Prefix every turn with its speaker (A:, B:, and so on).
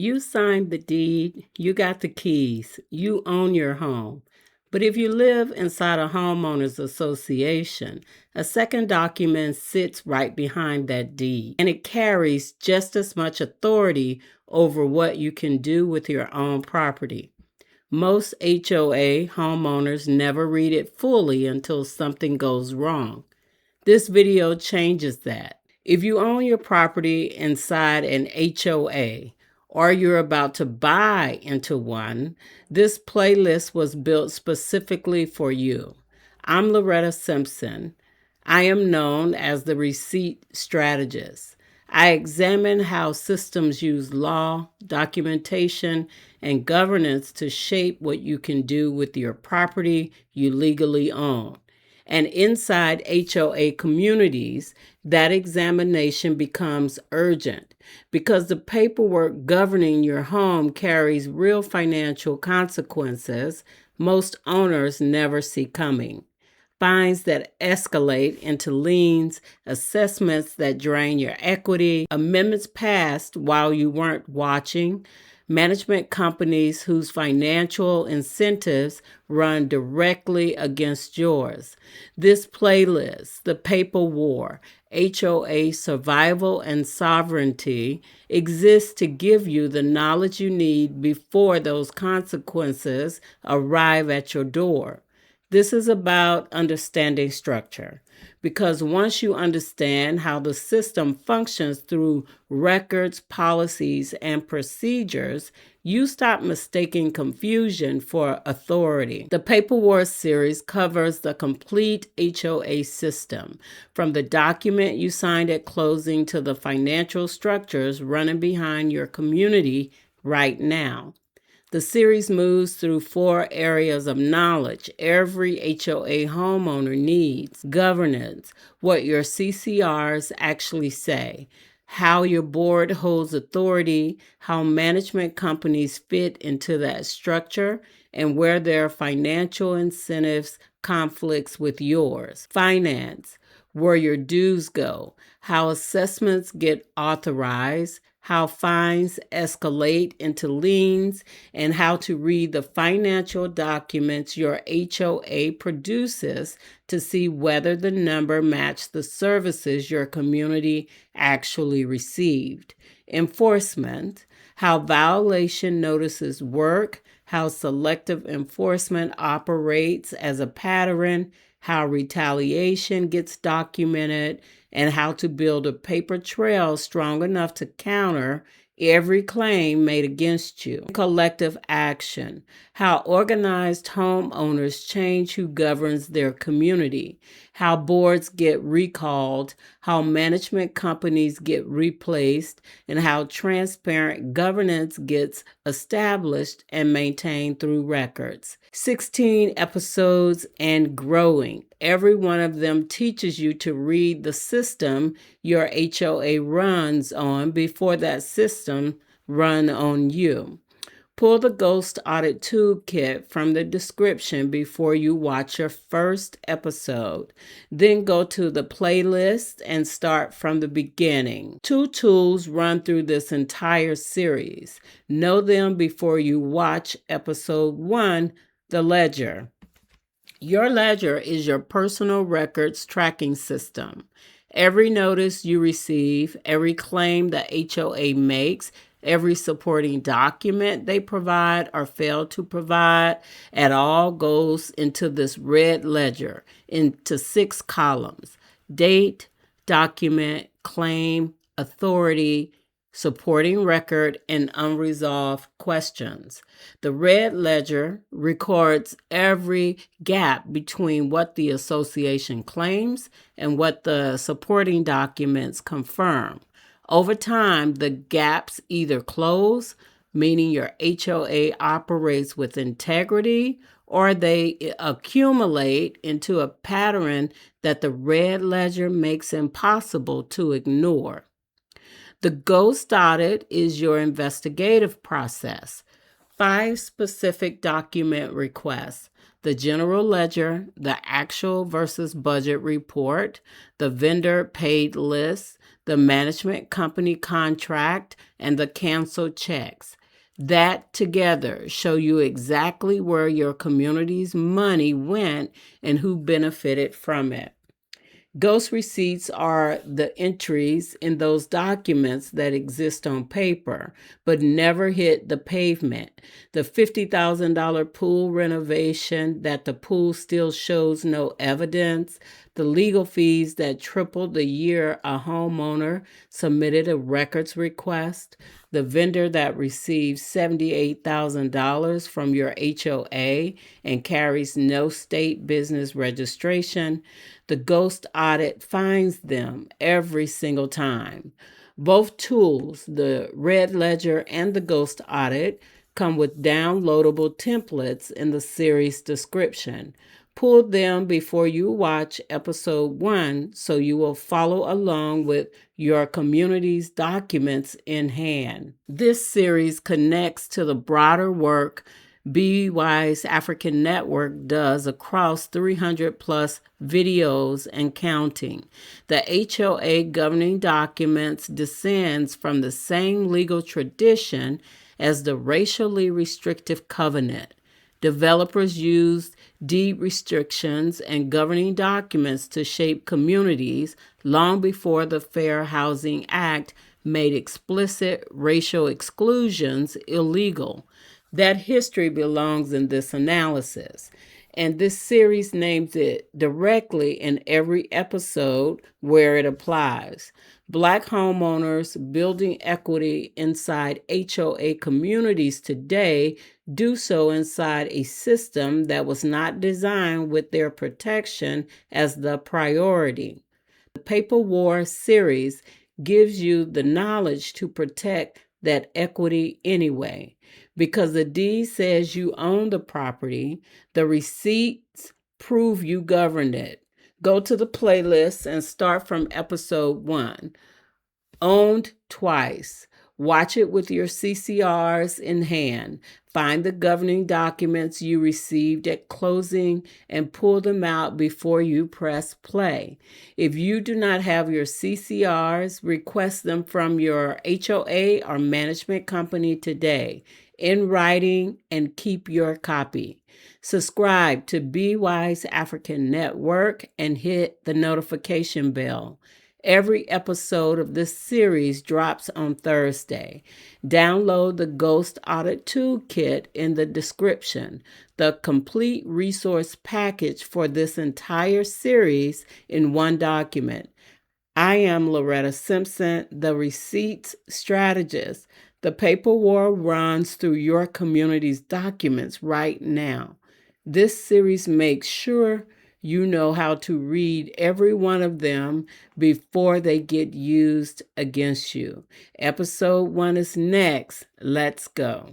A: You signed the deed, you got the keys, you own your home. But if you live inside a homeowners association, a second document sits right behind that deed, and it carries just as much authority over what you can do with your own property. Most HOA homeowners never read it fully until something goes wrong. This video changes that. If you own your property inside an HOA, or you're about to buy into one, this playlist was built specifically for you. I'm Loretta Simpson. I am known as the Receipts Strategist. I examine how systems use law, documentation, and governance to shape what you can do with your property you legally own. And inside HOA communities, that examination becomes urgent because the paperwork governing your home carries real financial consequences most owners never see coming. Fines that escalate into liens, assessments that drain your equity, amendments passed while you weren't watching, management companies whose financial incentives run directly against yours. This playlist, The Paper War, HOA Survival and Sovereignty, exists to give you the knowledge you need before those consequences arrive at your door. This is about understanding structure, because once you understand how the system functions through records, policies, and procedures, you stop mistaking confusion for authority. The Paper War series covers the complete HOA system, from the document you signed at closing to the financial structures running behind your community right now. The series moves through 4 areas of knowledge every HOA homeowner needs: governance, what your CCRs actually say, how your board holds authority, how management companies fit into that structure, and where their financial incentives conflicts with yours. Finance, where your dues go, how assessments get authorized, how fines escalate into liens, and how to read the financial documents your HOA produces to see whether the number matched the services your community actually received. Enforcement, how violation notices work, how selective enforcement operates as a pattern, how retaliation gets documented, and how to build a paper trail strong enough to counter every claim made against you. Collective action, how organized homeowners change who governs their community, how boards get recalled, how management companies get replaced, and how transparent governance gets established and maintained through records. 16 episodes and growing. Every one of them teaches you to read the system your HOA runs on before that system run on you. Pull the Ghost Audit Toolkit from the description before you watch your first episode. Then go to the playlist and start from the beginning. 2 tools run through this entire series. Know them before you watch episode 1, the ledger. Your ledger is your personal records tracking system. Every notice you receive, every claim the HOA makes, every supporting document they provide or fail to provide, it all goes into this red ledger into 6 columns: date, document, claim, authority, supporting record, and unresolved questions. The red ledger records every gap between what the association claims and what the supporting documents confirm. Over time, the gaps either close, meaning your HOA operates with integrity, or they accumulate into a pattern that the red ledger makes impossible to ignore. The ghost audit is your investigative process. 5 specific document requests: the general ledger, the actual versus budget report, the vendor paid list, the management company contract, and the canceled checks. That together show you exactly where your community's money went and who benefited from it. Ghost receipts are the entries in those documents that exist on paper but never hit the pavement. The $50,000 pool renovation that the pool still shows no evidence, the legal fees that tripled the year a homeowner submitted a records request, the vendor that receives $78,000 from your HOA and carries no state business registration. The ghost audit finds them every single time. Both tools, the Red Ledger and the Ghost Audit, come with downloadable templates in the series description. Pull them before you watch episode 1 so you will follow along with your community's documents in hand. This series connects to the broader work BWise African Network does across 300 plus videos and counting. The HOA governing documents descends from the same legal tradition as the racially restrictive covenant. Developers used deed restrictions and governing documents to shape communities long before the Fair Housing Act made explicit racial exclusions illegal. That history belongs in this analysis, and this series names it directly in every episode where it applies. Black homeowners building equity inside HOA communities today do so inside a system that was not designed with their protection as the priority. The Paper War series gives you the knowledge to protect that equity anyway. Because the deed says you own the property, the receipts prove you governed it. Go to the playlist and start from episode 1. Owned twice. Watch it with your CCRs in hand. Find the governing documents you received at closing and pull them out before you press play. If you do not have your CCRs, request them from your HOA or management company today in writing and keep your copy. Subscribe to BWise African Network and hit the notification bell. Every episode of this series drops on Thursday. Download the Ghost Audit Toolkit in the description, the complete resource package for this entire series in one document. I am Loretta Simpson, the Receipts Strategist. The paper war runs through your community's documents right now. This series makes sure you know how to read every one of them before they get used against you. Episode 1 is next. Let's go.